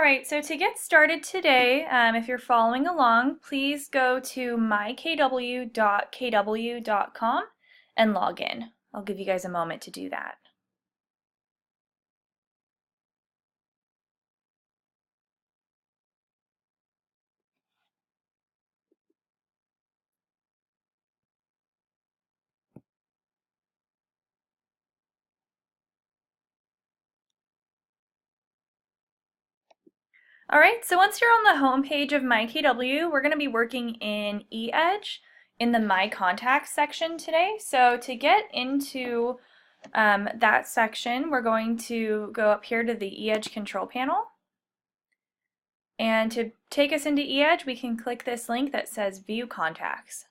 right, so to get started today, if you're following along, please go to mykw.kw.com and log in. I'll give you guys a moment to do that. All right, so once you're on the home page of myKW, we're going to be working in eEdge in the My Contacts section today. So to get into that section, we're going to go up here to the eEdge control panel. And to take us into eEdge, we can click this link that says View Contacts.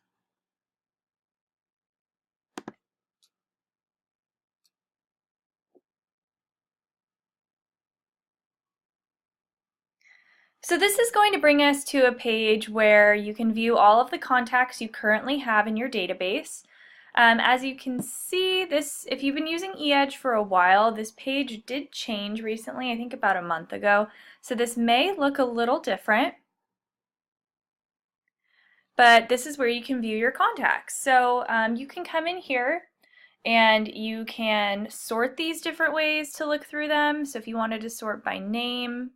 So this is going to bring us to a page where you can view all of the contacts you currently have in your database. As you can see, if you've been using eEdge for a while, this page did change recently, I think about a month ago. So this may look a little different, but this is where you can view your contacts. So you can come in here and you can sort these different ways to look through them. So if you wanted to sort by name,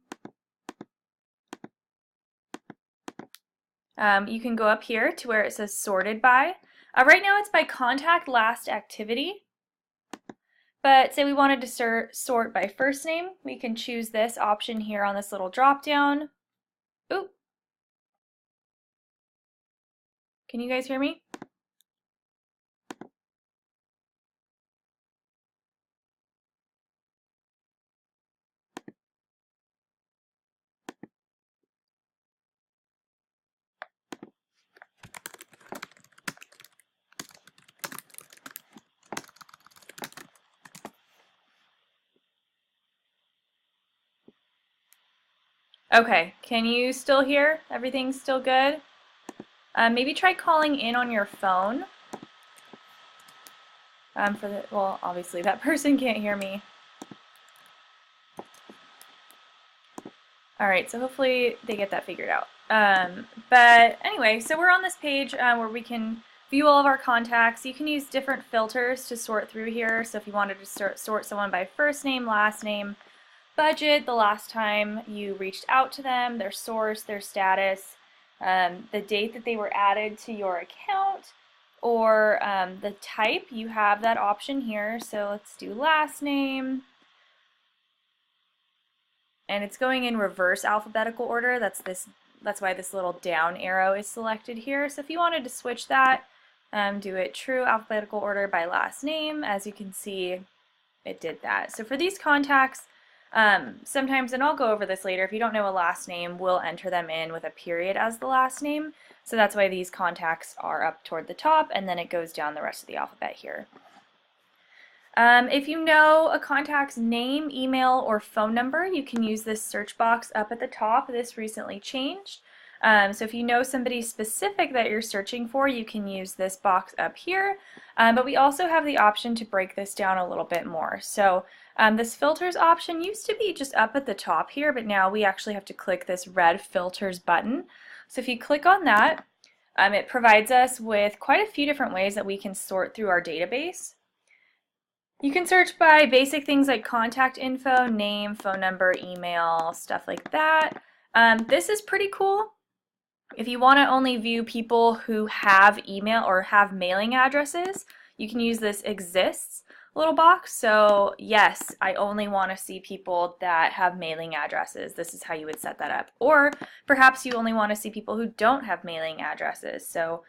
you can go up here to where it says sorted by. Right now it's by contact last activity, but say we wanted to sort by first name, we can choose this option here on this little drop down. Ooh. Can you guys hear me? Okay, can you still hear? Everything's still good? Maybe try calling in on your phone. Well, obviously that person can't hear me. All right, so hopefully they get that figured out. But anyway, so we're on this page where we can view all of our contacts. You can use different filters to sort through here. So if you wanted to sort someone by first name, last name, budget, the last time you reached out to them, their source, their status, the date that they were added to your account, or the type, you have that option here. So let's do last name. And it's going in reverse alphabetical order. That's why this little down arrow is selected here. So if you wanted to switch that, do it true alphabetical order by last name. As you can see, it did that. So for these contacts, sometimes, and I'll go over this later, if you don't know a last name, we'll enter them in with a period as the last name. So that's why these contacts are up toward the top, and then it goes down the rest of the alphabet here. If you know a contact's name, email, or phone number, you can use this search box up at the top. This recently changed. So if you know somebody specific that you're searching for, you can use this box up here. But we also have the option to break this down a little bit more. So this filters option used to be just up at the top here, but now we actually have to click this red filters button. So if you click on that, it provides us with quite a few different ways that we can sort through our database. You can search by basic things like contact info, name, phone number, email, stuff like that. This is pretty cool. If you want to only view people who have email or have mailing addresses, you can use this exists little box. So yes, I only want to see people that have mailing addresses. This is how you would set that up. Or perhaps you only want to see people who don't have mailing addresses. So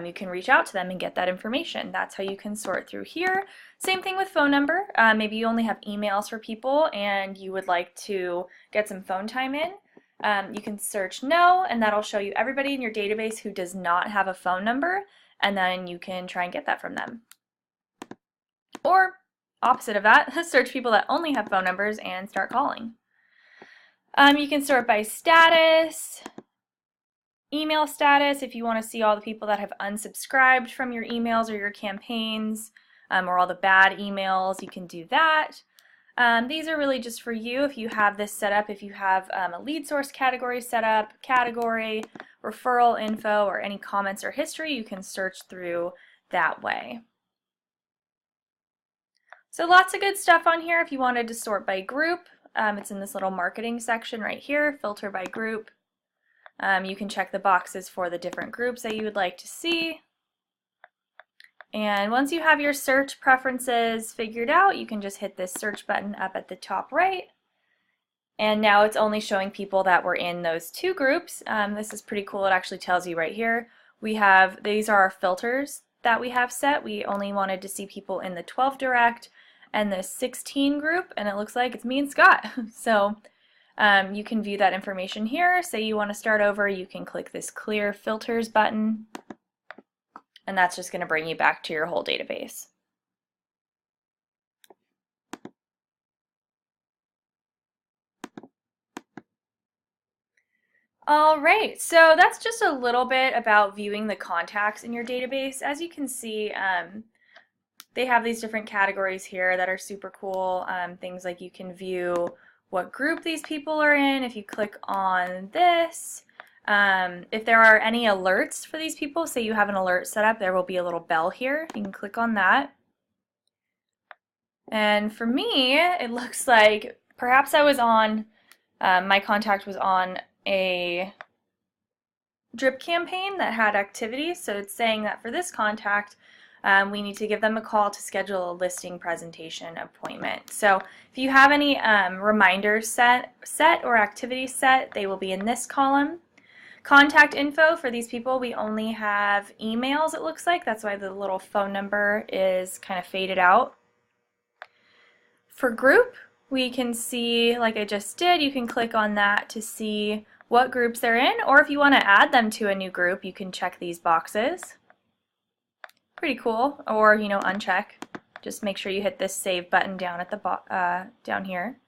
you can reach out to them and get that information. That's how you can sort through here. Same thing with phone number. Maybe you only have emails for people and you would like to get some phone time in. You can search no, and that'll show you everybody in your database who does not have a phone number, and then you can try and get that from them. Or opposite of that, search people that only have phone numbers and start calling. You can sort by status, email status, if you want to see all the people that have unsubscribed from your emails or your campaigns, or all the bad emails, you can do that. These are really just for you if you have this set up, if you have a lead source category set up, category, referral info, or any comments or history, you can search through that way. So lots of good stuff on here. If you wanted to sort by group, it's in this little marketing section right here, filter by group. You can check the boxes for the different groups that you would like to see. And once you have your search preferences figured out, you can just hit this search button up at the top right. And now it's only showing people that were in those two groups. This is pretty cool. It actually tells you right here. These are our filters that we have set. We only wanted to see people in the 12 direct and the 16 group, and it looks like it's me and Scott. So you can view that information here. Say you want to start over, you can click this clear filters button, and that's just going to bring you back to your whole database. All right, so that's just a little bit about viewing the contacts in your database. As you can see, they have these different categories here that are super cool. Things like you can view what group these people are in. If you click on this, if there are any alerts for these people, say you have an alert set up, there will be a little bell here. You can click on that. And for me, it looks like perhaps I was on, my contact was on a drip campaign that had activities. So it's saying that for this contact, we need to give them a call to schedule a listing presentation appointment. So if you have any reminders set or activities set, they will be in this column. Contact info for these people, we only have emails, it looks like. That's why the little phone number is kind of faded out. For group, we can see, like I just did, you can click on that to see what groups they're in, or if you want to add them to a new group, you can check these boxes. Pretty cool. Or, you know, uncheck. Just make sure you hit this save button down at the down here.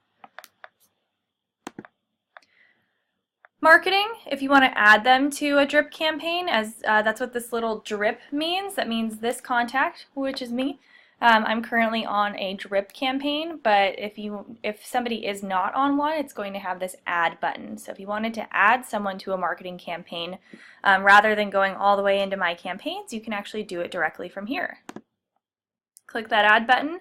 Marketing, if you want to add them to a drip campaign, as that's what this little drip means. That means this contact, which is me. I'm currently on a drip campaign, but if somebody is not on one, it's going to have this add button. So if you wanted to add someone to a marketing campaign, rather than going all the way into my campaigns, you can actually do it directly from here. Click that add button.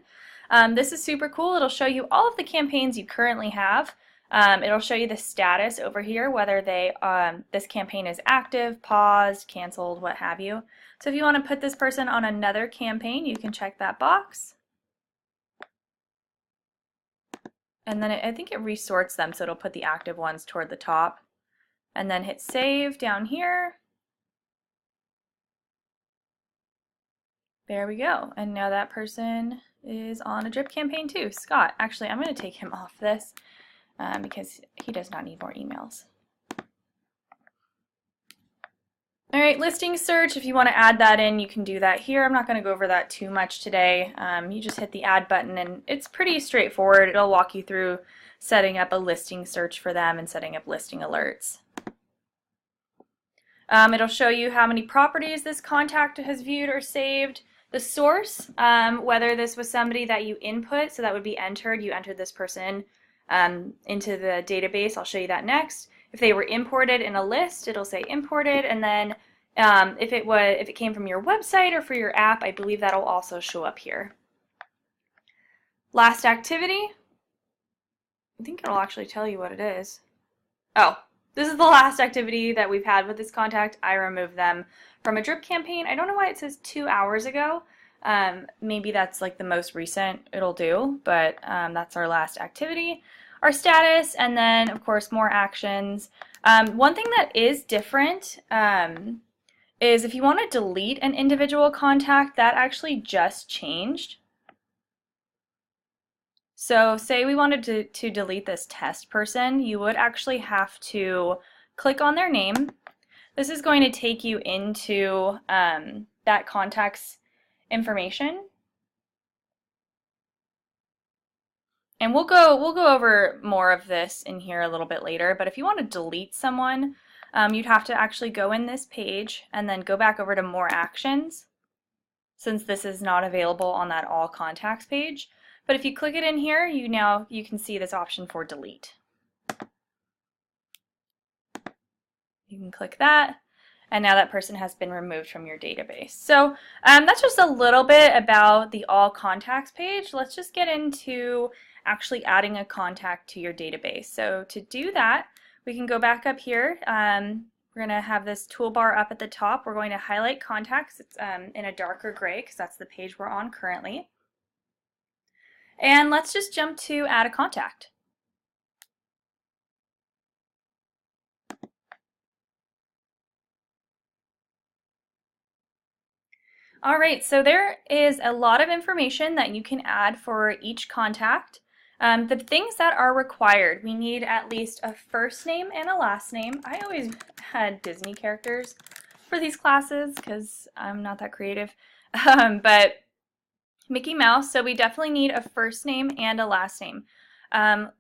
This is super cool. It'll show you all of the campaigns you currently have. It'll show you the status over here, whether this campaign is active, paused, canceled, what have you. So if you want to put this person on another campaign, you can check that box. And then I think it resorts them, so it'll put the active ones toward the top. And then hit save down here. There we go. And now that person is on a drip campaign too. Scott. Actually, I'm going to take him off this because he does not need more emails. Alright, listing search, if you want to add that in, you can do that here. I'm not going to go over that too much today. You just hit the add button and it's pretty straightforward. It'll walk you through setting up a listing search for them and setting up listing alerts. It'll show you how many properties this contact has viewed or saved. The source, whether this was somebody that you input, so that would be entered, you entered this person into the database. I'll show you that next. If they were imported in a list, it'll say imported, and then if it came from your website or for your app, I believe that'll also show up here. Last activity. I think it'll actually tell you what it is. Oh, this is the last activity that we've had with this contact. I removed them from a drip campaign. I don't know why it says 2 hours ago. Maybe that's like the most recent it'll do, but that's our last activity. Our status, and then of course more actions. One thing that is different is if you want to delete an individual contact, that actually just changed. So say we wanted to delete this test person, you would actually have to click on their name. This is going to take you into that contact's information. And we'll go over more of this in here a little bit later, but if you want to delete someone, you'd have to actually go in this page and then go back over to more actions, since this is not available on that all contacts page. But if you click it in here, you can see this option for delete. You can click that, and now that person has been removed from your database. So that's just a little bit about the all contacts page. Let's just get into actually adding a contact to your database. So to do that, we can go back up here. We're going to have this toolbar up at the top. We're going to highlight contacts. It's in a darker gray because that's the page we're on currently. And let's just jump to add a contact. All right, so there is a lot of information that you can add for each contact. The things that are required, we need at least a first name and a last name. I always had Disney characters for these classes because I'm not that creative, but Mickey Mouse, so we definitely need a first name and a last name.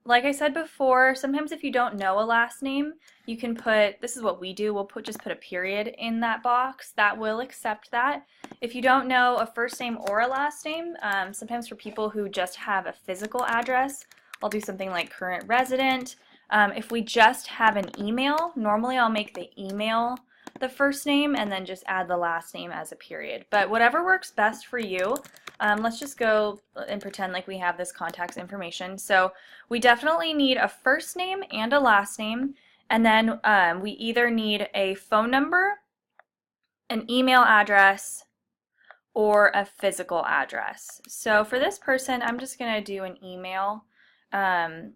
Like I said before, sometimes if you don't know a last name, you can put, this is what we do, we'll just put a period in that box. That will accept that. If you don't know a first name or a last name, sometimes for people who just have a physical address, I'll do something like current resident. If we just have an email, normally I'll make the email the first name and then just add the last name as a period. But whatever works best for you. Let's just go and pretend like we have this contact's information. So we definitely need a first name and a last name, and then we either need a phone number, an email address, or a physical address. So for this person, I'm just going to do an email. The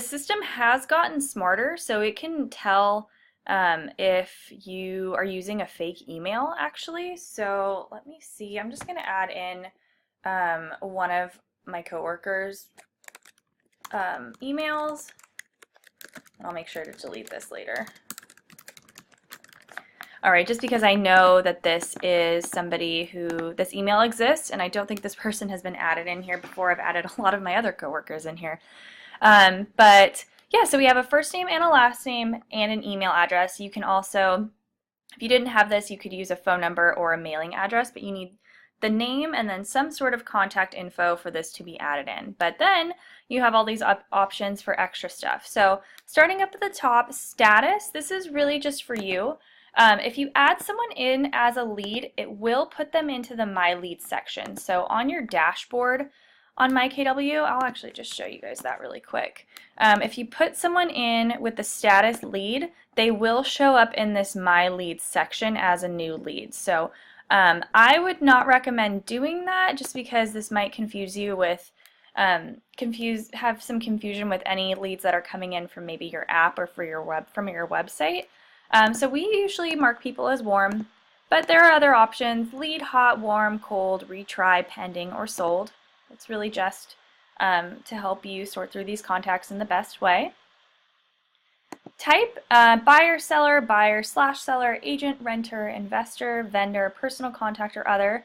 system has gotten smarter, so it can tell if you are using a fake email actually. So let me see, I'm just going to add in one of my coworkers' emails. I'll make sure to delete this later. Alright, just because I know that this is somebody who, this email exists, and I don't think this person has been added in here before. I've added a lot of my other coworkers in here. But yeah, so we have a first name and a last name and an email address. You can also, if you didn't have this, you could use a phone number or a mailing address, but you need the name and then some sort of contact info for this to be added in. But then you have all these options for extra stuff. So starting up at the top, status, this is really just for you. If you add someone in as a lead, it will put them into the My Leads section. So on your dashboard on myKW, I'll actually just show you guys that really quick. If you put someone in with the status lead, they will show up in this My Leads section as a new lead. So I would not recommend doing that just because this might confuse you with, have some confusion with any leads that are coming in from maybe your app or from your website. So we usually mark people as warm, but there are other options: lead, hot, warm, cold, retry, pending, or sold. It's really just to help you sort through these contacts in the best way. Type, buyer, seller, buyer/seller, agent, renter, investor, vendor, personal contact, or other.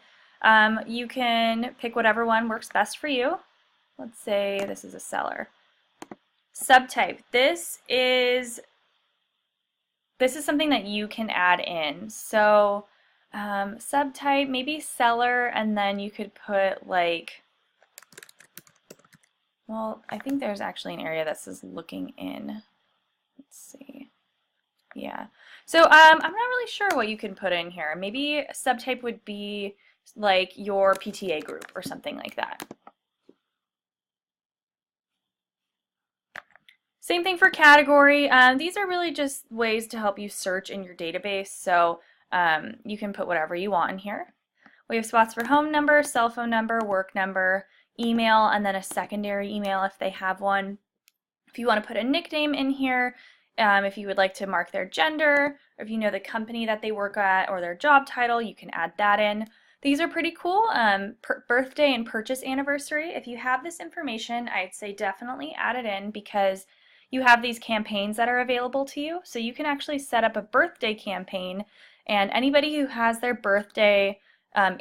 You can pick whatever one works best for you. Let's say this is a seller. Subtype. This is something that you can add in. So subtype, maybe seller, and then you could put like, well, I think there's actually an area that says looking in. Let's see. Yeah. So I'm not really sure what you can put in here. Maybe a subtype would be like your PTA group or something like that. Same thing for category. These are really just ways to help you search in your database, so you can put whatever you want in here. We have spots for home number, cell phone number, work number, email, and then a secondary email if they have one. If you want to put a nickname in here, if you would like to mark their gender, or if you know the company that they work at or their job title, you can add that in. These are pretty cool. Birthday and purchase anniversary. If you have this information, I'd say definitely add it in because you have these campaigns that are available to you. So you can actually set up a birthday campaign, and anybody who has their birthday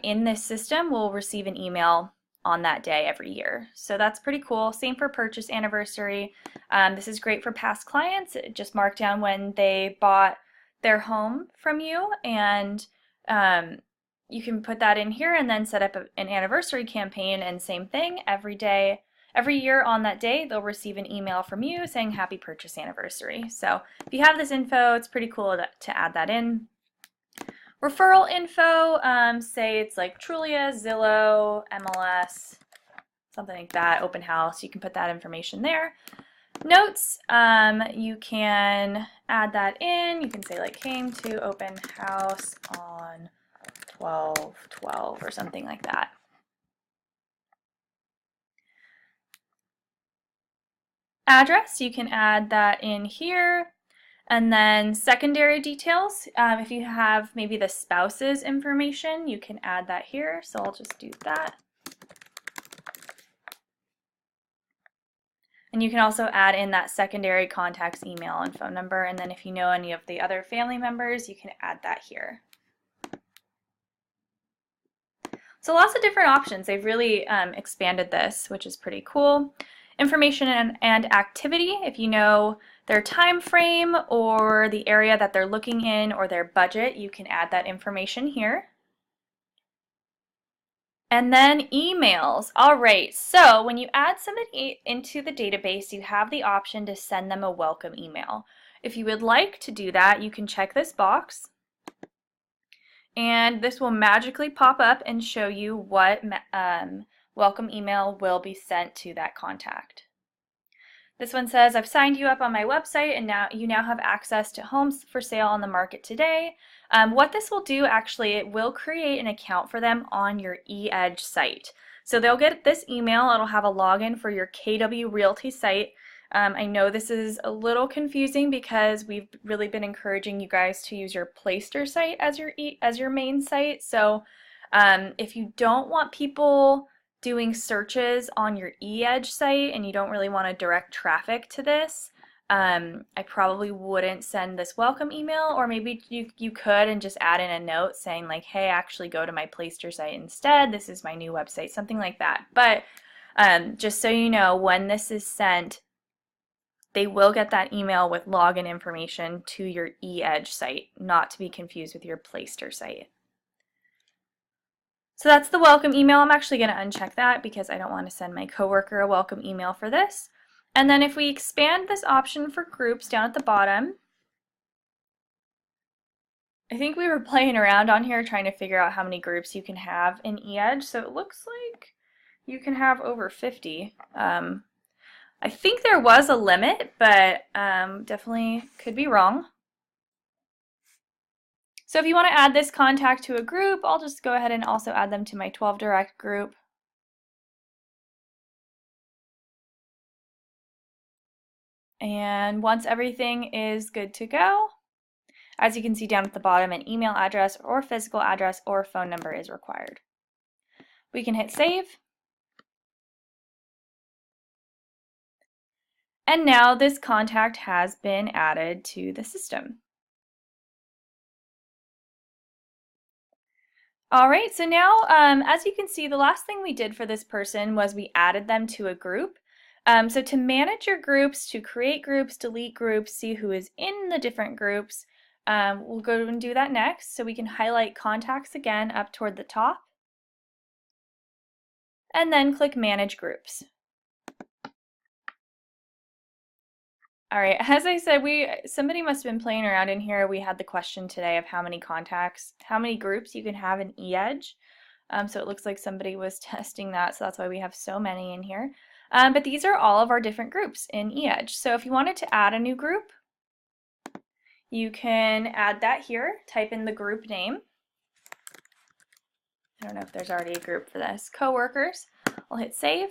in this system will receive an email on that day every year. So that's pretty cool. Same for purchase anniversary. This is great for past clients. Just mark down when they bought their home from you, and you can put that in here and then set up an anniversary campaign, and same thing, every year on that day they'll receive an email from you saying happy purchase anniversary. So if you have this info, it's pretty cool to add that in. Referral info, say it's like Trulia, Zillow, MLS, something like that, open house, you can put that information there. Notes, you can add that in. You can say like came to open house on 12/12 or something like that. Address, you can add that in here. And then secondary details, if you have maybe the spouse's information, you can add that here. So I'll just do that. And you can also add in that secondary contact's email and phone number, and then if you know any of the other family members, you can add that here. So lots of different options. They've really expanded this, which is pretty cool. Information and activity, if you know their time frame or the area that they're looking in or their budget, you can add that information here. And then emails. All right, so when you add somebody into the database, you have the option to send them a welcome email. If you would like to do that, you can check this box, and this will magically pop up and show you what welcome email will be sent to that contact. This one says, I've signed you up on my website and now you have access to homes for sale on the market today. What this will do, actually, it will create an account for them on your eEdge site. So they'll get this email, it'll have a login for your KW Realty site. I know this is a little confusing because we've really been encouraging you guys to use your Playster site as your main site. So if you don't want people doing searches on your eEdge site and you don't really want to direct traffic to this, I probably wouldn't send this welcome email, or maybe you could and just add in a note saying like, hey, actually go to my Playster site instead, this is my new website, something like that. But just so you know, when this is sent, they will get that email with login information to your eEdge site, not to be confused with your Playster site. So that's the welcome email. I'm actually going to uncheck that because I don't want to send my coworker a welcome email for this. And then if we expand this option for groups down at the bottom, I think we were playing around on here trying to figure out how many groups you can have in eEdge. So it looks like you can have over 50. I think there was a limit, but definitely could be wrong. So if you want to add this contact to a group, I'll just go ahead and also add them to my 12 Direct group. And once everything is good to go, as you can see down at the bottom, an email address or physical address or phone number is required. We can hit save. And now this contact has been added to the system. All right, so now as you can see, the last thing we did for this person was we added them to a group. So to manage your groups, to create groups, delete groups, see who is in the different groups, we'll go and do that next. So we can highlight contacts again up toward the top, and then click Manage Groups. All right, as I said, somebody must have been playing around in here. We had the question today of how many contacts, how many groups you can have in eEdge. So it looks like somebody was testing that, so that's why we have so many in here. But these are all of our different groups in eEdge. So if you wanted to add a new group, you can add that here. Type in the group name. I don't know if there's already a group for this. Coworkers. I'll hit save.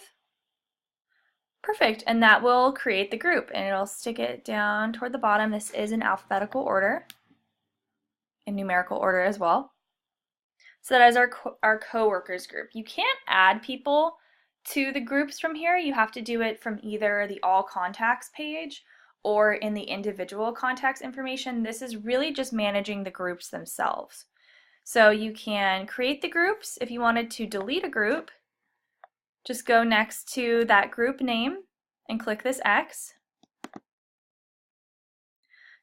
Perfect, and that will create the group, and it'll stick it down toward the bottom. This is in alphabetical order, in numerical order as well. So that is our coworkers group. You can't add people to the groups from here. You have to do it from either the all contacts page or in the individual contacts information. This is really just managing the groups themselves. So you can create the groups. If you wanted to delete a group, just go next to that group name and click this X.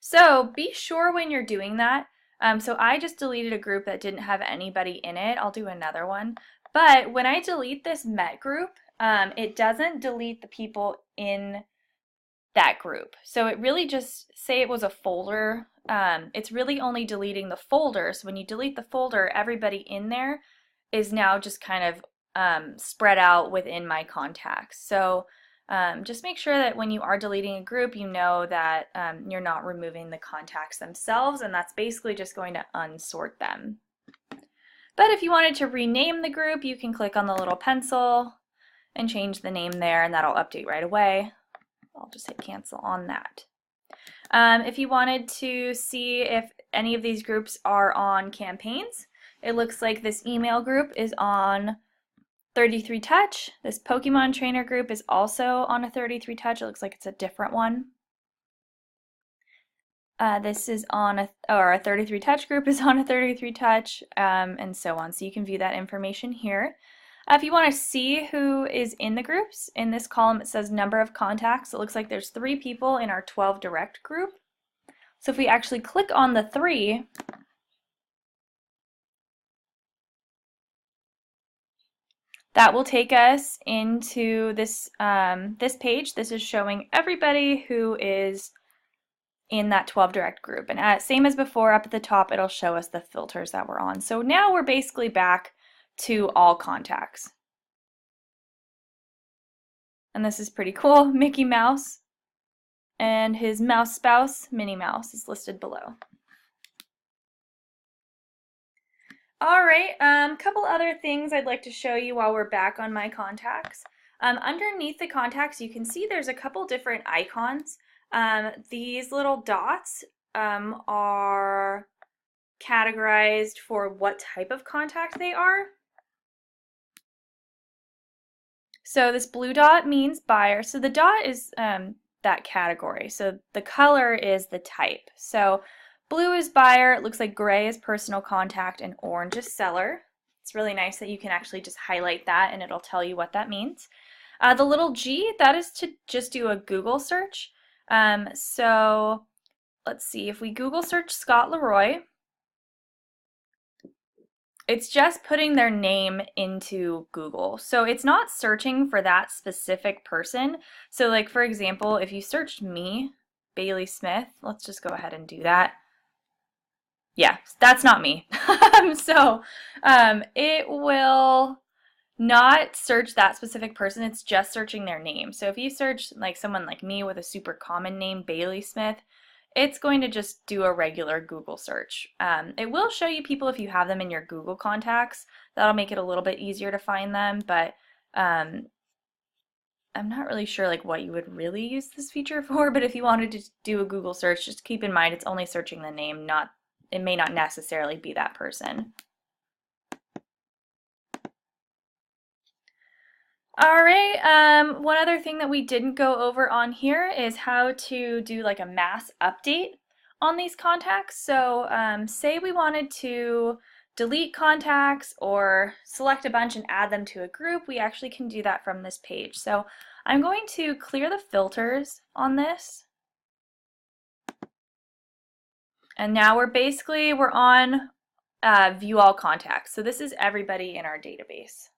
So be sure when you're doing that, So I just deleted a group that didn't have anybody in it. I'll do another one. But when I delete this Met group, it doesn't delete the people in that group. So it really just, say it was a folder, it's really only deleting the folder. So when you delete the folder, everybody in there is now just kind of spread out within my contacts. So just make sure that when you are deleting a group, you know that you're not removing the contacts themselves, and that's basically just going to unsort them. But if you wanted to rename the group, you can click on the little pencil and change the name there, and that'll update right away. I'll just hit cancel on that. If you wanted to see if any of these groups are on campaigns, it looks like this email group is on 33 Touch. This Pokemon Trainer group is also on a 33 Touch. It looks like it's a different one. This is on a 33 Touch group is on a 33 Touch, and so on. So you can view that information here. If you want to see who is in the groups, in this column it says number of contacts. It looks like there's 3 people in our 12 direct group. So if we actually click on the 3, that will take us into this, this page. This is showing everybody who is in that 12 direct group. And same as before, up at the top it'll show us the filters that we're on. So now we're basically back to all contacts. And this is pretty cool. Mickey Mouse and his mouse spouse, Minnie Mouse, is listed below. All right, couple other things I'd like to show you while we're back on my contacts. Underneath the contacts, you can see there's a couple different icons. These little dots are categorized for what type of contact they are. So this blue dot means buyer. So the dot is that category. So the color is the type. So blue is buyer, it looks like gray is personal contact, and orange is seller. It's really nice that you can actually just highlight that and it'll tell you what that means. The little G, that is to just do a Google search. So let's see, if we Google search Scott Leroy, it's just putting their name into Google. So it's not searching for that specific person. So like for example, if you searched me, Bailey Smith, let's just go ahead and do that. Yeah, that's not me. So it will not search that specific person, it's just searching their name. So if you search like someone like me with a super common name, Bailey Smith, it's going to just do a regular Google search. It will show you people if you have them in your Google contacts. That'll make it a little bit easier to find them, but I'm not really sure like what you would really use this feature for, but if you wanted to do a Google search, just keep in mind it's only searching the name, it may not necessarily be that person. All right, one other thing that we didn't go over on here is how to do like a mass update on these contacts. So say we wanted to delete contacts or select a bunch and add them to a group, we actually can do that from this page. So I'm going to clear the filters on this. And now we're on view all contacts. So this is everybody in our database.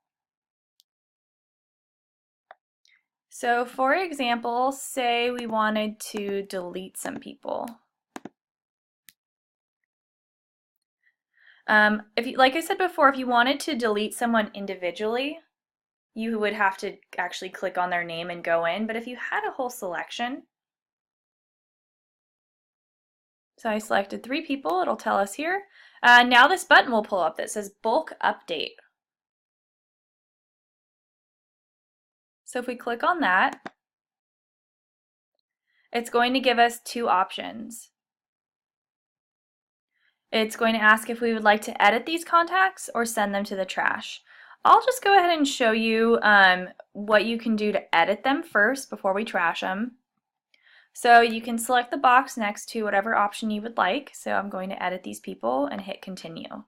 So for example, say we wanted to delete some people. Like I said before, if you wanted to delete someone individually, you would have to actually click on their name and go in. But if you had a whole selection, so I selected 3 people, it'll tell us here. Now this button will pull up that says bulk update. So if we click on that, it's going to give us 2 options. It's going to ask if we would like to edit these contacts or send them to the trash. I'll just go ahead and show you what you can do to edit them first before we trash them. So you can select the box next to whatever option you would like. So I'm going to edit these people and hit continue.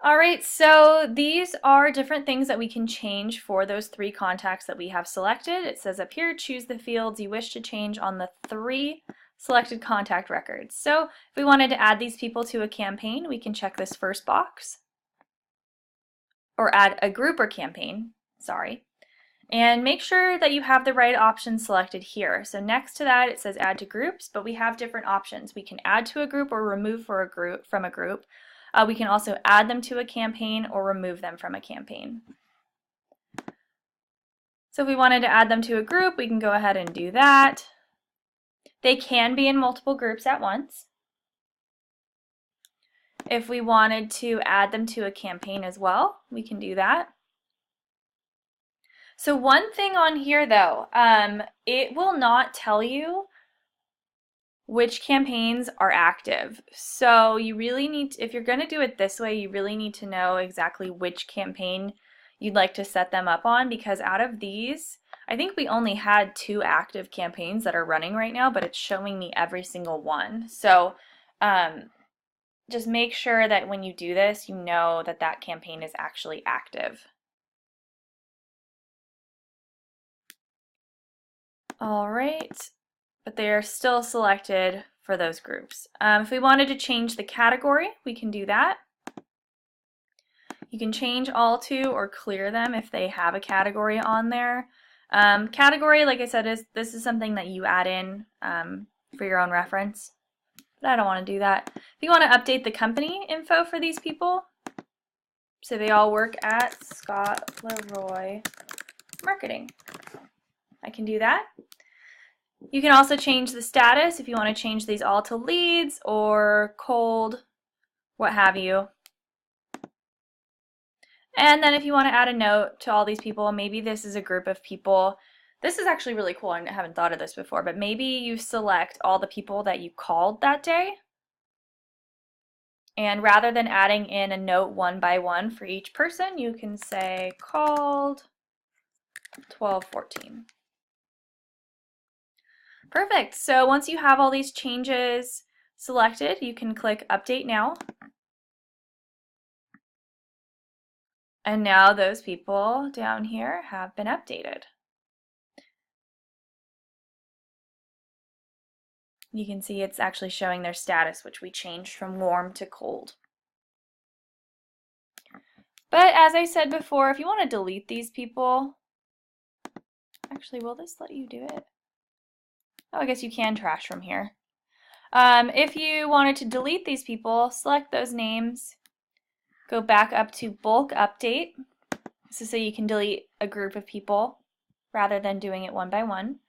All right, so these are different things that we can change for those 3 contacts that we have selected. It says up here, choose the fields you wish to change on the 3 selected contact records. So if we wanted to add these people to a campaign, we can check this first box, or add a group or campaign, sorry. And make sure that you have the right option selected here. So next to that it says add to groups, but we have different options. We can add to a group or remove from a group. We can also add them to a campaign or remove them from a campaign. So if we wanted to add them to a group, we can go ahead and do that. They can be in multiple groups at once. If we wanted to add them to a campaign as well, we can do that. So one thing on here though, it will not tell you which campaigns are active. So you really need to, if you're going to do it this way, you really need to know exactly which campaign you'd like to set them up on, because out of these, I think we only had 2 active campaigns that are running right now, but it's showing me every single one. So just make sure that when you do this, you know that that campaign is actually active. All right, but they are still selected for those groups. If we wanted to change the category, we can do that. You can change all to or clear them if they have a category on there. Category, like I said, this is something that you add in for your own reference, but I don't want to do that. If you want to update the company info for these people, so they all work at Scott Leroy Marketing, I can do that. You can also change the status if you want to change these all to leads or cold, what have you. And then if you want to add a note to all these people, maybe this is a group of people. This is actually really cool. I haven't thought of this before, but maybe you select all the people that you called that day. And rather than adding in a note one by one for each person, you can say called 1214. Perfect. So once you have all these changes selected, you can click Update Now. And now those people down here have been updated. You can see it's actually showing their status, which we changed from warm to cold. But as I said before, if you want to delete these people, actually, will this let you do it? Oh, I guess you can trash from here. If you wanted to delete these people, select those names, go back up to bulk update, so you can delete a group of people rather than doing it one by one.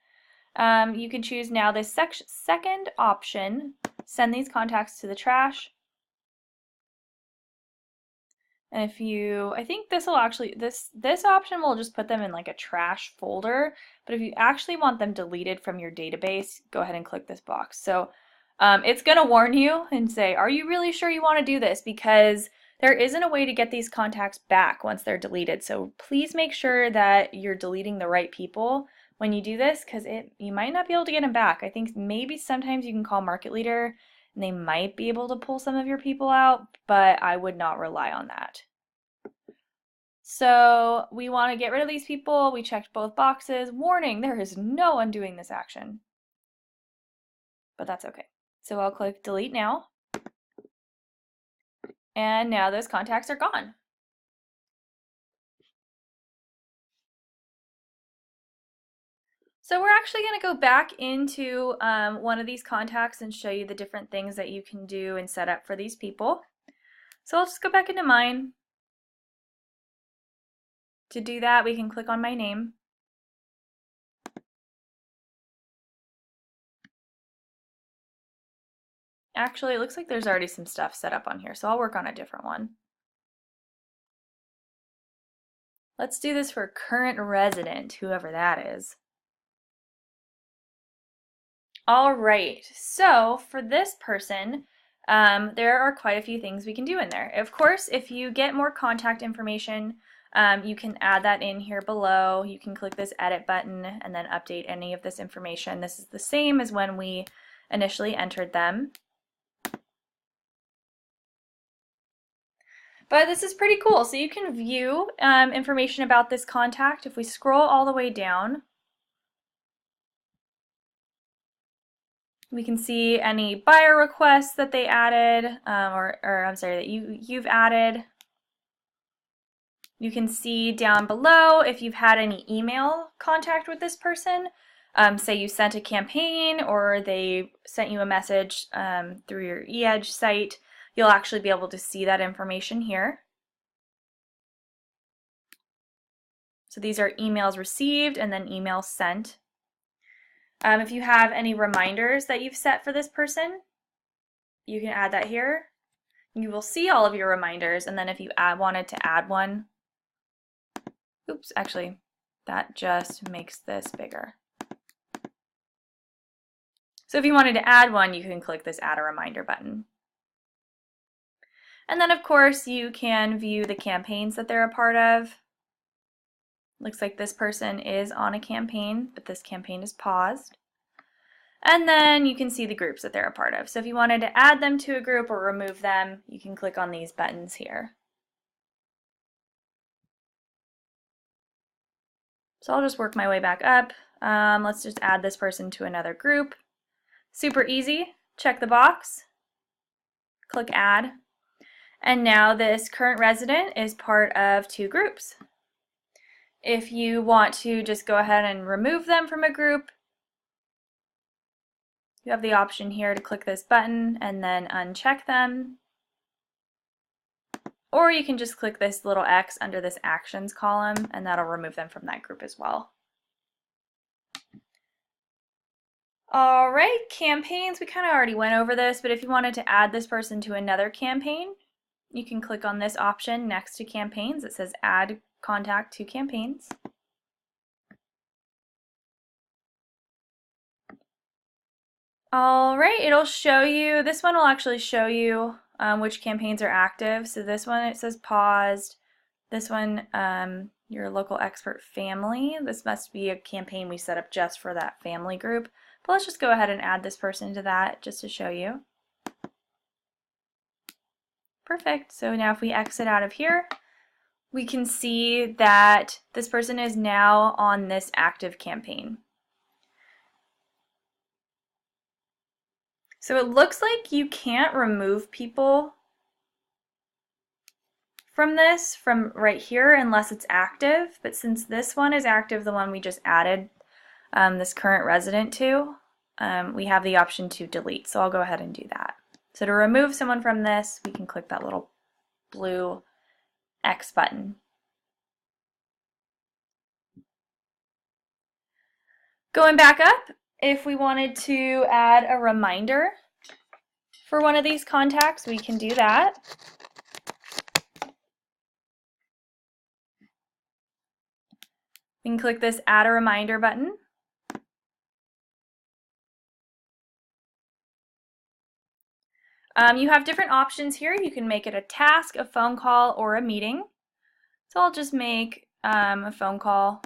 You can choose now this second option, send these contacts to the trash. And if you, I think this will actually, this option will just put them in like a trash folder, but if you actually want them deleted from your database, go ahead and click this box. So it's going to warn you and say, are you really sure you want to do this? Because there isn't a way to get these contacts back once they're deleted. So please make sure that you're deleting the right people when you do this, because you might not be able to get them back. I think maybe sometimes you can call Market Leader and they might be able to pull some of your people out, but I would not rely on that. So we want to get rid of these people. We checked both boxes. Warning, there is no undoing this action. But that's okay. So I'll click Delete Now. And now those contacts are gone. So we're actually going to go back into one of these contacts and show you the different things that you can do and set up for these people. So I'll just go back into mine. To do that, we can click on my name. Actually, it looks like there's already some stuff set up on here, so I'll work on a different one. Let's do this for current resident, whoever that is. All right, so for this person, there are quite a few things we can do in there. Of course, if you get more contact information, you can add that in here below. You can click this edit button and then update any of this information. This is the same as when we initially entered them. But this is pretty cool. So you can view information about this contact. If we scroll all the way down, we can see any buyer requests that they added, or I'm sorry, that you've added. You can see down below if you've had any email contact with this person. Say you sent a campaign or they sent you a message through your eEdge site, you'll actually be able to see that information here. So these are emails received and then emails sent. If you have any reminders that you've set for this person, you can add that here. You will see all of your reminders, and then if you wanted to add one, oops, actually, that just makes this bigger. So if you wanted to add one, you can click this Add a Reminder button. And then, of course, you can view the campaigns that they're a part of. Looks like this person is on a campaign, but this campaign is paused. And then you can see the groups that they're a part of. So if you wanted to add them to a group or remove them, you can click on these buttons here. So I'll just work my way back up. Let's just add this person to another group. Super easy. Check the box, click Add, and now this current resident is part of two groups. If you want to just go ahead and remove them from a group, you have the option here to click this button and then uncheck them. Or you can just click this little X under this Actions column and that'll remove them from that group as well. All right, campaigns, we kind of already went over this, but if you wanted to add this person to another campaign, you can click on this option next to campaigns. It says Add Contact to Campaigns. All right, it'll show you, this one will actually show you which campaigns are active. So this one, it says paused. This one, your local expert family. This must be a campaign we set up just for that family group. But let's just go ahead and add this person to that just to show you. Perfect. So now if we exit out of here, we can see that this person is now on this active campaign. So it looks like you can't remove people from this, from right here, unless it's active. But since this one is active, the one we just added this current resident to, we have the option to delete. So I'll go ahead and do that. So to remove someone from this, we can click that little blue X button. Going back up, if we wanted to add a reminder for one of these contacts, we can do that. We can click this Add a Reminder button. You have different options here. You can make it a task, a phone call, or a meeting. So I'll just make a phone call.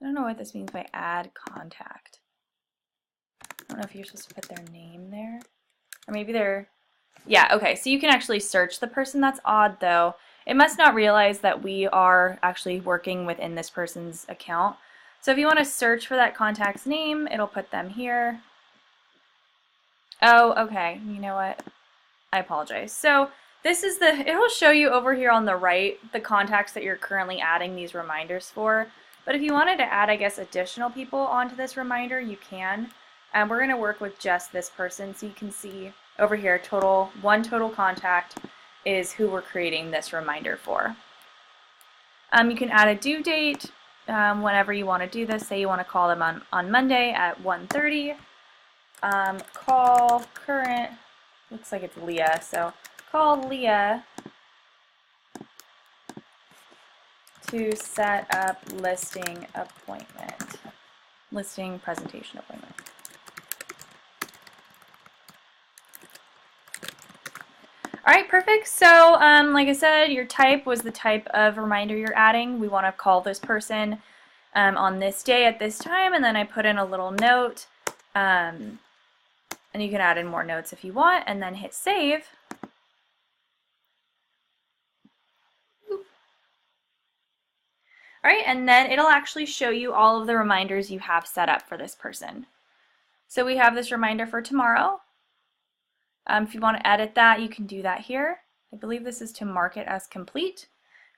I don't know what this means by add contact. I don't know if you're supposed to put their name there. Or maybe they're, yeah, okay, so you can actually search the person. That's odd though. It must not realize that we are actually working within this person's account. So if you want to search for that contact's name, it'll put them here. Oh, okay, you know what? I apologize. So this is it'll show you over here on the right the contacts that you're currently adding these reminders for. But if you wanted to add, I guess, additional people onto this reminder, you can. We're going to work with just this person, so you can see over here, one total contact is who we're creating this reminder for. You can add a due date whenever you want to do this. Say you want to call them on Monday at 1:30. Call current, looks like it's Leah, so call Leah to set up listing presentation appointment. All right, perfect. So like I said, your type was the type of reminder you're adding. We want to call this person on this day at this time, and then I put in a little note And you can add in more notes if you want, and then hit save. All right, and then it'll actually show you all of the reminders you have set up for this person. So we have this reminder for tomorrow. If you want to edit that, you can do that here. I believe this is to mark it as complete.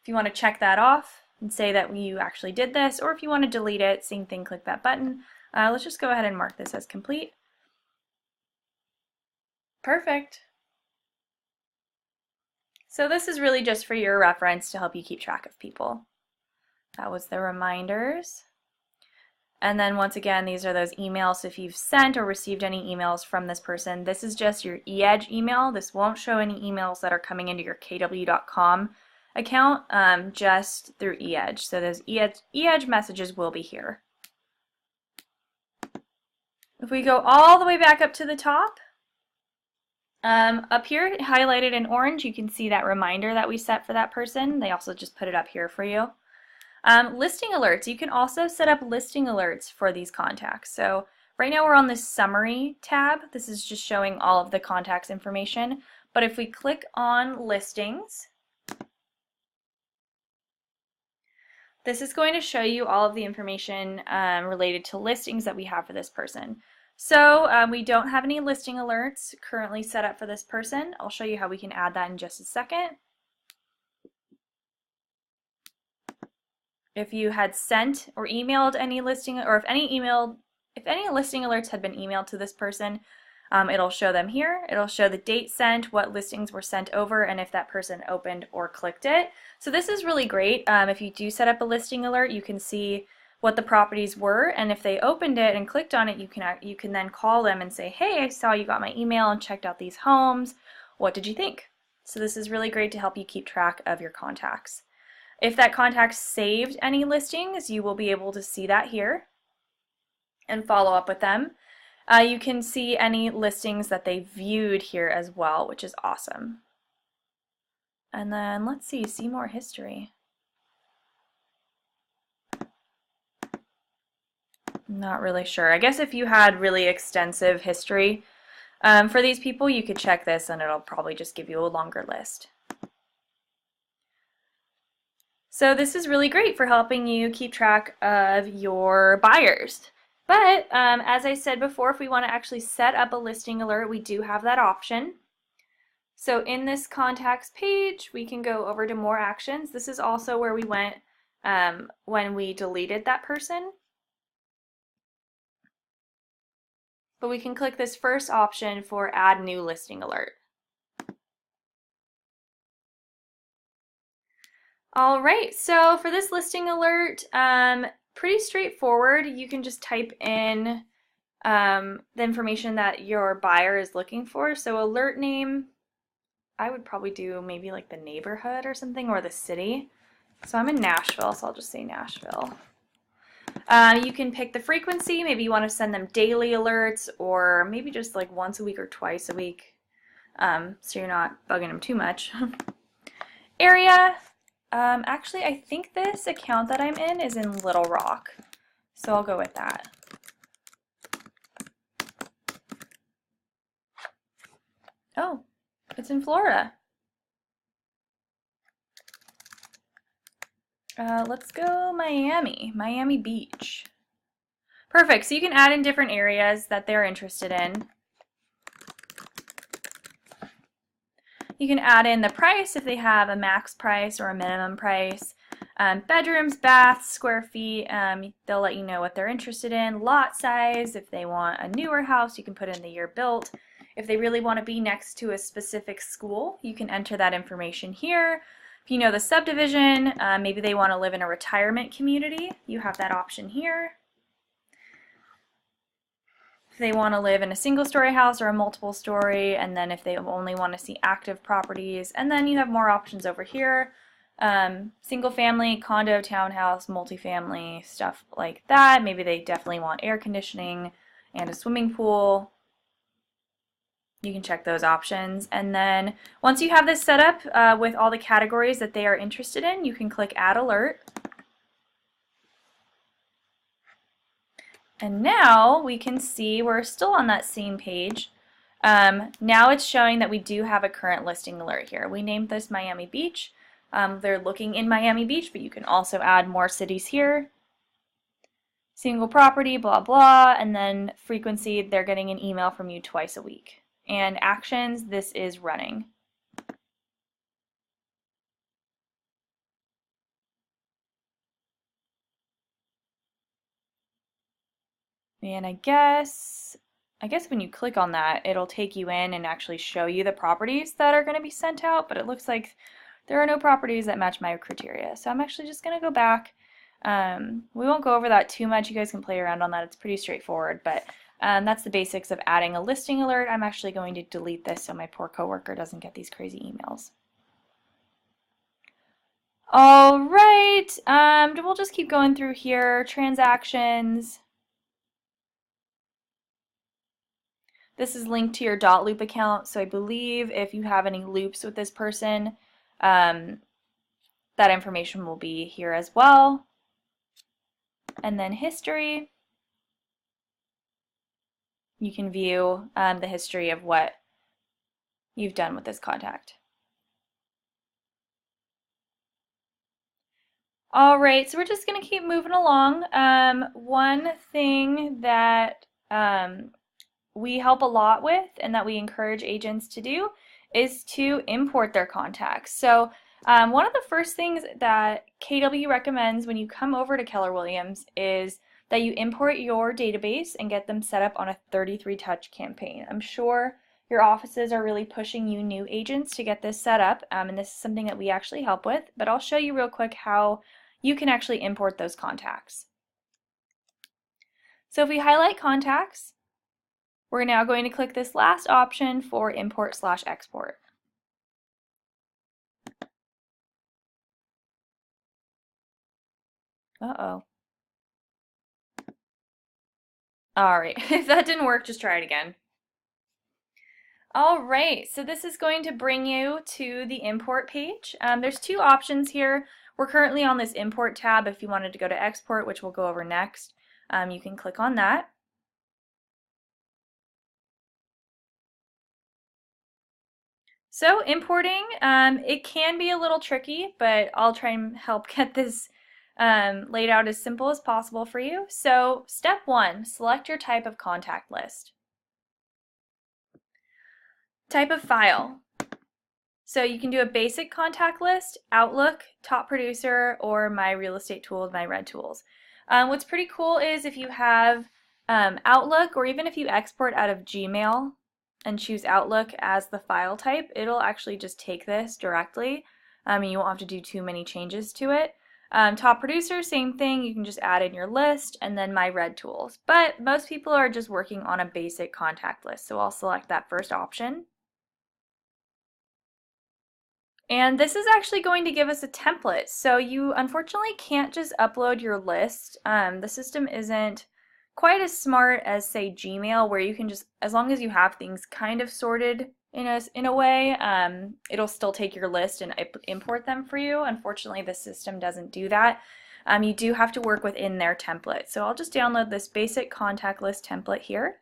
If you want to check that off and say that you actually did this, or if you want to delete it, same thing, click that button. Let's just go ahead and mark this as complete. Perfect. So this is really just for your reference to help you keep track of people. That was the reminders. And then once again, these are those emails. So if you've sent or received any emails from this person, this is just your eEdge email. This won't show any emails that are coming into your KW.com account, just through eEdge. So those eEdge messages will be here. If we go all the way back up to the top, up here highlighted in orange, you can see that reminder that we set for that person. They also just put it up here for you. Listing alerts. You can also set up listing alerts for these contacts. So right now we're on this summary tab. This is just showing all of the contacts information. But if we click on listings, this is going to show you all of the information related to listings that we have for this person. So we don't have any listing alerts currently set up for this person. I'll show you how we can add that in just a second. If you had sent or emailed any listing, or if any listing alerts had been emailed to this person, it'll show them here. It'll show the date sent, what listings were sent over, and if that person opened or clicked it. So this is really great. If you do set up a listing alert, you can see what the properties were, and if they opened it and clicked on it, you can then call them and say, hey, I saw you got my email and checked out these homes. What did you think? So this is really great to help you keep track of your contacts. If that contact saved any listings, you will be able to see that here and follow up with them. You can see any listings that they viewed here as well, which is awesome. And then let's see more history. Not really sure. I guess if you had really extensive history for these people, you could check this and it'll probably just give you a longer list. So this is really great for helping you keep track of your buyers. But as I said before, if we want to actually set up a listing alert, we do have that option. So in this contacts page, we can go over to more actions. This is also where we went when we deleted that person. But we can click this first option for add new listing alert. All right, so for this listing alert, pretty straightforward. You can just type in the information that your buyer is looking for. So alert name, I would probably do maybe like the neighborhood or something, or the city. So I'm in Nashville, so I'll just say Nashville. You can pick the frequency. Maybe you want to send them daily alerts, or maybe just like once a week or twice a week, so you're not bugging them too much. Area. Actually, I think this account that I'm in is in Little Rock, so I'll go with that. Oh, it's in Florida. Let's go Miami Beach. Perfect, so you can add in different areas that they're interested in. You can add in the price if they have a max price or a minimum price. Bedrooms, baths, square feet, they'll let you know what they're interested in. Lot size, if they want a newer house, you can put in the year built. If they really want to be next to a specific school, you can enter that information here. If you know the subdivision, maybe they want to live in a retirement community, you have that option here. If they want to live in a single-story house or a multiple-story, and then if they only want to see active properties, and then you have more options over here. Single-family, condo, townhouse, multifamily, stuff like that. Maybe they definitely want air conditioning and a swimming pool. You can check those options, and then once you have this set up with all the categories that they are interested in, you can click Add Alert. And now we can see we're still on that same page, Now it's showing that we do have a current listing alert here. We named this Miami Beach. They're looking in Miami Beach, but you can also add more cities here. Single property, blah, blah, and then frequency, they're getting an email from you twice a week. And actions, this is running. And I guess when you click on that, it'll take you in and actually show you the properties that are going to be sent out, but it looks like there are no properties that match my criteria. So I'm actually just going to go back. We won't go over that too much. You guys can play around on that. It's pretty straightforward, but that's the basics of adding a listing alert. I'm actually going to delete this so my poor coworker doesn't get these crazy emails. All right, we'll just keep going through here. Transactions. This is linked to your .loop account, so I believe if you have any loops with this person, that information will be here as well. And then history. You can view the history of what you've done with this contact. All right, so we're just going to keep moving along. One thing that we help a lot with and that we encourage agents to do is to import their contacts. So one of the first things that KW recommends when you come over to Keller Williams is that you import your database and get them set up on a 33-touch campaign. I'm sure your offices are really pushing you new agents to get this set up, and this is something that we actually help with, but I'll show you real quick how you can actually import those contacts. So if we highlight contacts, we're now going to click this last option for import/export. Uh-oh. All right, if that didn't work, just try it again. All right, so this is going to bring you to the import page. There's two options here. We're currently on this import tab. If you wanted to go to export, which we'll go over next, you can click on that. So importing, it can be a little tricky, but I'll try and help get this laid out as simple as possible for you. So step one, select your type of contact list. Type of file. So you can do a basic contact list, Outlook, Top Producer, or My Real Estate Tools, My Red Tools. What's pretty cool is if you have Outlook, or even if you export out of Gmail and choose Outlook as the file type, it'll actually just take this directly. You won't have to do too many changes to it. Top Producer, same thing. You can just add in your list, and then My Red Tools. But most people are just working on a basic contact list, so I'll select that first option. And this is actually going to give us a template. So you unfortunately can't just upload your list. The system isn't quite as smart as, say, Gmail, where you can just, as long as you have things kind of sorted in a way, it'll still take your list and import them for you. Unfortunately, the system doesn't do that. You do have to work within their template. So I'll just download this basic contact list template here.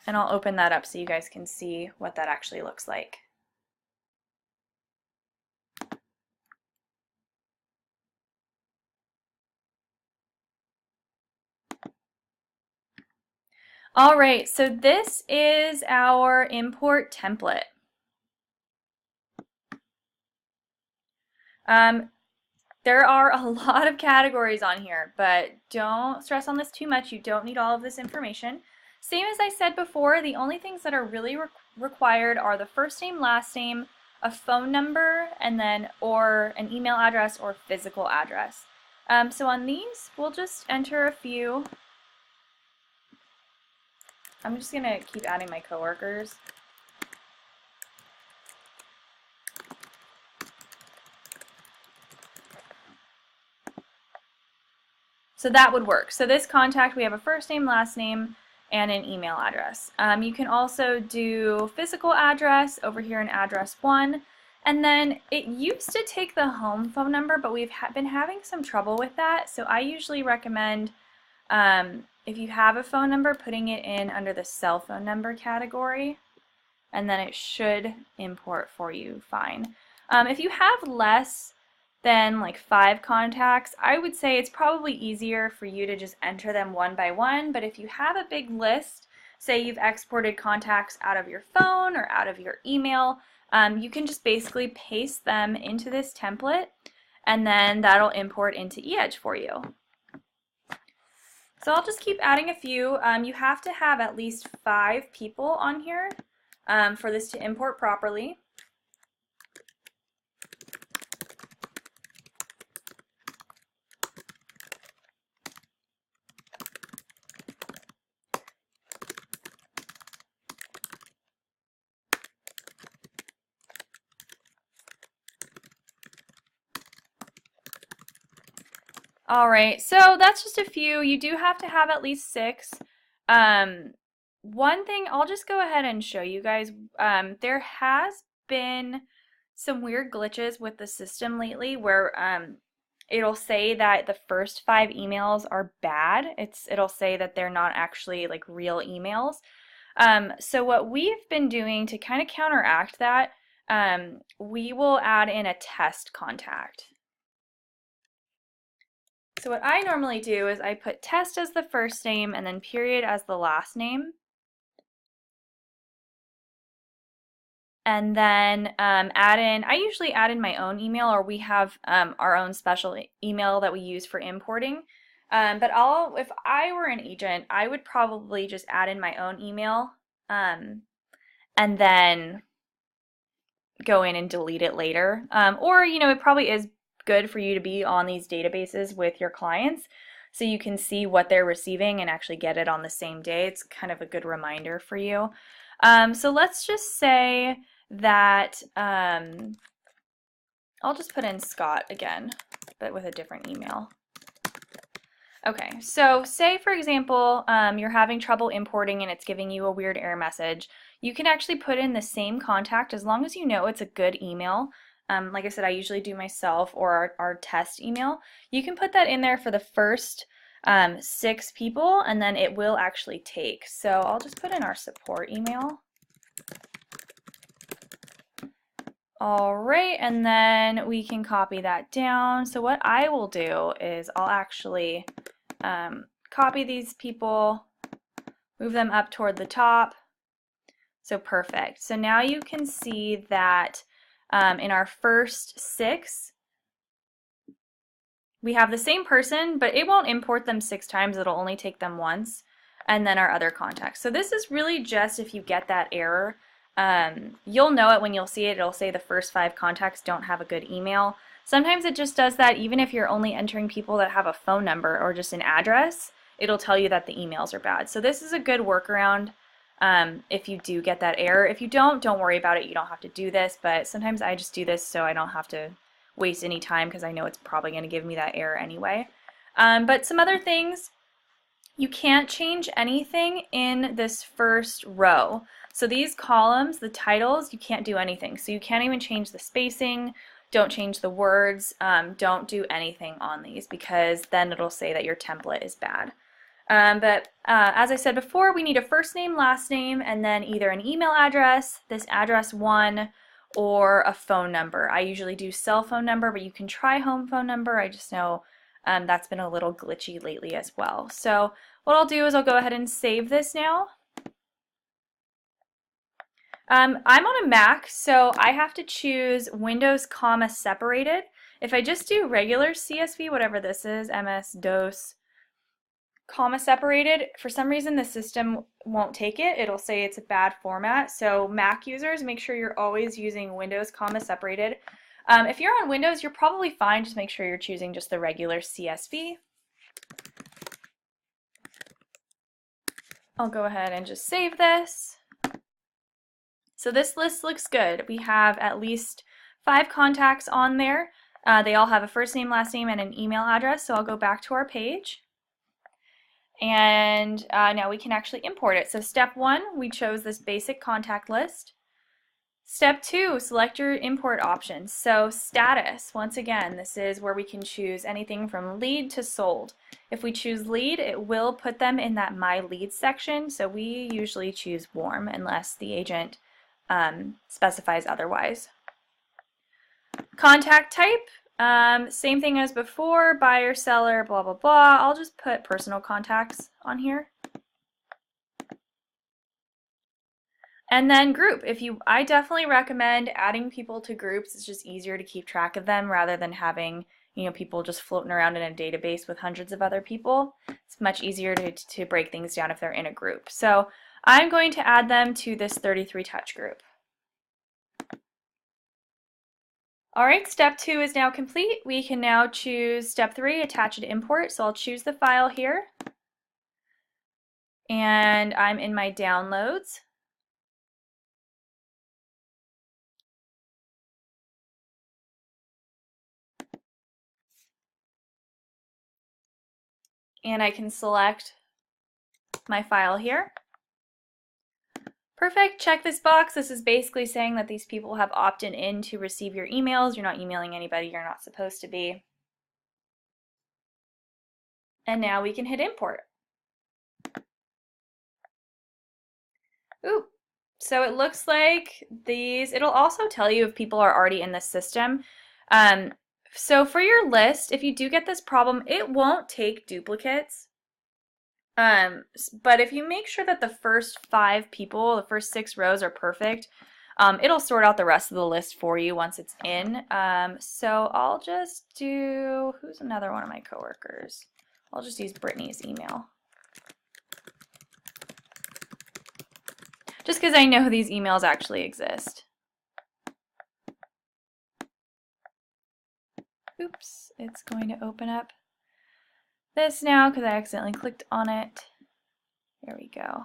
And I'll open that up so you guys can see what that actually looks like. All right, so this is our import template. There are a lot of categories on here, but don't stress on this too much. You don't need all of this information. Same as I said before, the only things that are really required are the first name, last name, a phone number, and then or an email address or physical address. So on these, we'll just enter a few. I'm just going to keep adding my coworkers. So that would work. So this contact, we have a first name, last name, and an email address. You can also do physical address over here in address 1. And then it used to take the home phone number, but we've been having some trouble with that. So I usually recommend if you have a phone number, putting it in under the cell phone number category, and then it should import for you fine. If you have less than like 5 contacts, I would say it's probably easier for you to just enter them one by one, but if you have a big list, say you've exported contacts out of your phone or out of your email, you can just basically paste them into this template, and then that'll import into eEdge for you. So I'll just keep adding a few. You have to have at least 5 people on here for this to import properly. All right, so that's just a few. You do have to have at least 6. One thing, I'll just go ahead and show you guys. There has been some weird glitches with the system lately where it'll say that the first 5 emails are bad. It'll say that they're not actually like real emails. So what we've been doing to kind of counteract that, we will add in a test contact. So what I normally do is I put test as the first name and then period as the last name. And then I usually add in my own email, or we have our own special email that we use for importing. But if I were an agent, I would probably just add in my own email and then go in and delete it later. Or, it probably is good for you to be on these databases with your clients so you can see what they're receiving and actually get it on the same day. It's kind of a good reminder for you. So let's just say that I'll just put in Scott again, but with a different email. Okay, so say for example you're having trouble importing and it's giving you a weird error message. You can actually put in the same contact as long as you know it's a good email. Like I said, I usually do myself or our test email. You can put that in there for the first 6 people, and then it will actually take. So I'll just put in our support email. All right, and then we can copy that down. So what I will do is I'll actually copy these people, move them up toward the top. So perfect. So now you can see that in our first 6, we have the same person, but it won't import them 6 times. It'll only take them once, and then our other contacts. So this is really just if you get that error. You'll know it when you'll see it. It'll say the first 5 contacts don't have a good email. Sometimes it just does that even if you're only entering people that have a phone number or just an address. It'll tell you that the emails are bad. So this is a good workaround if you do get that error. If you don't worry about it. You don't have to do this, but sometimes I just do this so I don't have to waste any time because I know it's probably going to give me that error anyway. But some other things, you can't change anything in this first row. So these columns, the titles, you can't do anything. So you can't even change the spacing, don't change the words, don't do anything on these because then it'll say that your template is bad. But as I said before, we need a first name, last name, and then either an email address, this address 1, or a phone number. I usually do cell phone number, but you can try home phone number. I just know that's been a little glitchy lately as well. So what I'll do is I'll go ahead and save this now. I'm on a Mac, so I have to choose Windows comma separated. If I just do regular CSV, whatever this is, MS-DOS, comma separated, for some reason the system won't take it. It'll say it's a bad format. So Mac users, make sure you're always using Windows comma separated. If you're on Windows, you're probably fine. Just make sure you're choosing just the regular CSV. I'll go ahead and just save this. So this list looks good. We have at least 5 contacts on there. They all have a first name, last name, and an email address. So I'll go back to our page. And now we can actually import it. So step 1, we chose this basic contact list. Step 2, select your import options. So status, once again, this is where we can choose anything from lead to sold. If we choose lead, it will put them in that My Leads section, so we usually choose warm unless the agent specifies otherwise. Contact type, same thing as before, buyer, seller, blah, blah, blah. I'll just put personal contacts on here. And then group, I definitely recommend adding people to groups. It's just easier to keep track of them rather than having, people just floating around in a database with hundreds of other people. It's much easier to break things down if they're in a group. So I'm going to add them to this 33 touch group. All right, step 2 is now complete. We can now choose step 3, attach and import. So I'll choose the file here. And I'm in my downloads. And I can select my file here. Perfect, check this box. This is basically saying that these people have opted in to receive your emails. You're not emailing anybody you're not supposed to be. And now we can hit import. Ooh, so it looks like it'll also tell you if people are already in the system. So for your list, if you do get this problem, it won't take duplicates. But if you make sure that the first 5 people, the first 6 rows are perfect, it'll sort out the rest of the list for you once it's in. So I'll just do, who's another one of my coworkers? I'll just use Brittany's email. Just because I know these emails actually exist. Oops, it's going to open up this now because I accidentally clicked on it. There we go.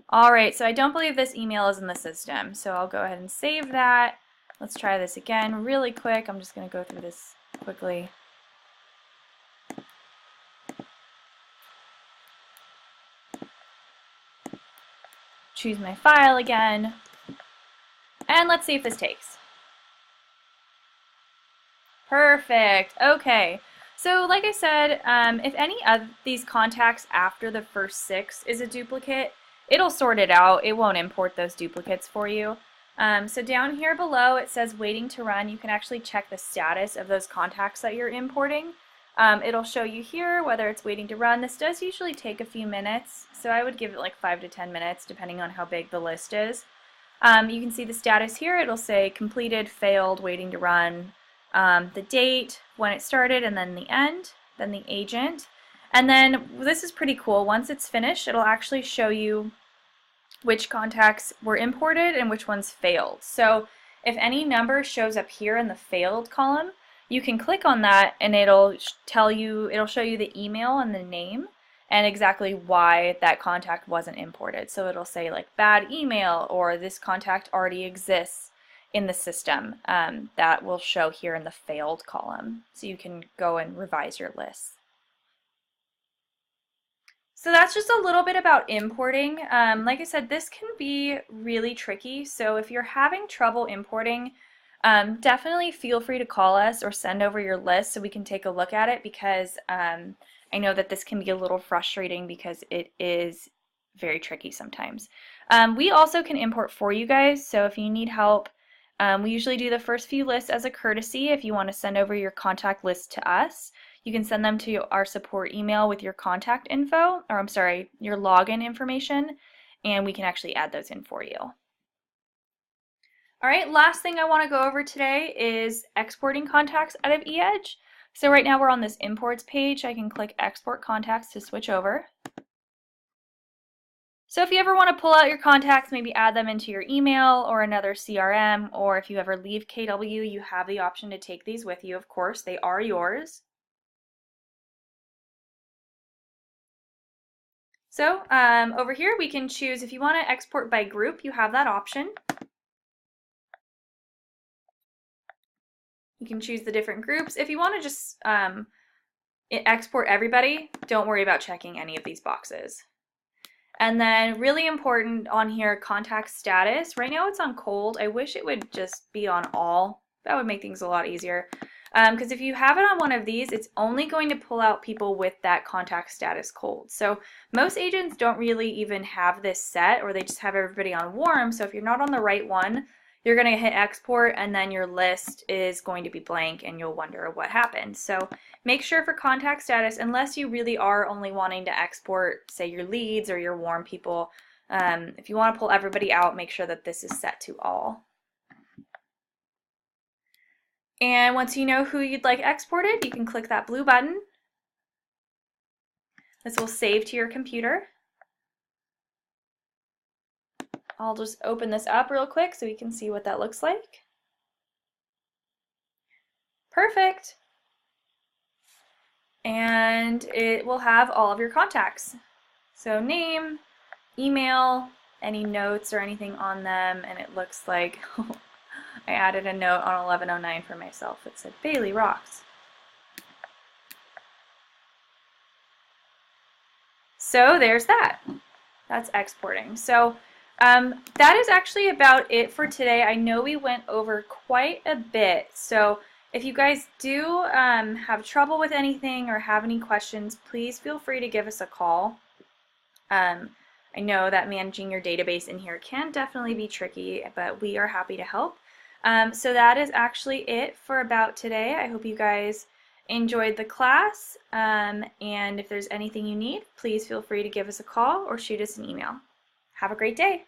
All right, so I don't believe this email is in the system, so I'll go ahead and save that. Let's try this again really quick. I'm just going to go through this quickly. Choose my file again, and let's see if this takes. Perfect. Okay. So like I said, if any of these contacts after the first 6 is a duplicate, it'll sort it out. It won't import those duplicates for you. So down here below it says waiting to run. You can actually check the status of those contacts that you're importing. It'll show you here whether it's waiting to run. This does usually take a few minutes, so I would give it like 5 to 10 minutes depending on how big the list is. You can see the status here. It'll say completed, failed, waiting to run. The date, when it started, and then the end, then the agent. And then this is pretty cool. Once it's finished, it'll actually show you which contacts were imported and which ones failed. So if any number shows up here in the failed column, you can click on that and it'll show you the email and the name and exactly why that contact wasn't imported. So it'll say like bad email or this contact already exists in the system. That will show here in the failed column, so you can go and revise your lists. So that's just a little bit about importing. Like I said, this can be really tricky, so if you're having trouble importing, definitely feel free to call us or send over your list so we can take a look at it, because I know that this can be a little frustrating because it is very tricky sometimes. We also can import for you guys, so if you need help, we usually do the first few lists as a courtesy. If you want to send over your contact list to us, you can send them to our support email with your contact info, or I'm sorry, your login information, and we can actually add those in for you. All right, last thing I want to go over today is exporting contacts out of eEdge. So right now we're on this imports page. I can click export contacts to switch over. So if you ever want to pull out your contacts, maybe add them into your email or another CRM, or if you ever leave KW, you have the option to take these with you. Of course, they are yours. So over here we can choose if you want to export by group, you have that option. You can choose the different groups. If you want to just export everybody, don't worry about checking any of these boxes. And then really important on here, contact status. Right now it's on cold. I wish it would just be on all. That would make things a lot easier. Because if you have it on one of these, it's only going to pull out people with that contact status cold. So most agents don't really even have this set, or they just have everybody on warm. So if you're not on the right one, you're going to hit export and then your list is going to be blank and you'll wonder what happened. So make sure for contact status, unless you really are only wanting to export, say, your leads or your warm people, if you want to pull everybody out, make sure that this is set to all. And once you know who you'd like exported, you can click that blue button. This will save to your computer. I'll just open this up real quick so you can see what that looks like. Perfect. And it will have all of your contacts. So name, email, any notes or anything on them, and it looks like I added a note on 1109 for myself. It said, Bailey rocks. So there's that. That's exporting. So that is actually about it for today. I know we went over quite a bit. So if you guys do have trouble with anything or have any questions, please feel free to give us a call. I know that managing your database in here can definitely be tricky, but we are happy to help. So that is actually it for about today. I hope you guys enjoyed the class, and if there's anything you need, please feel free to give us a call or shoot us an email. Have a great day.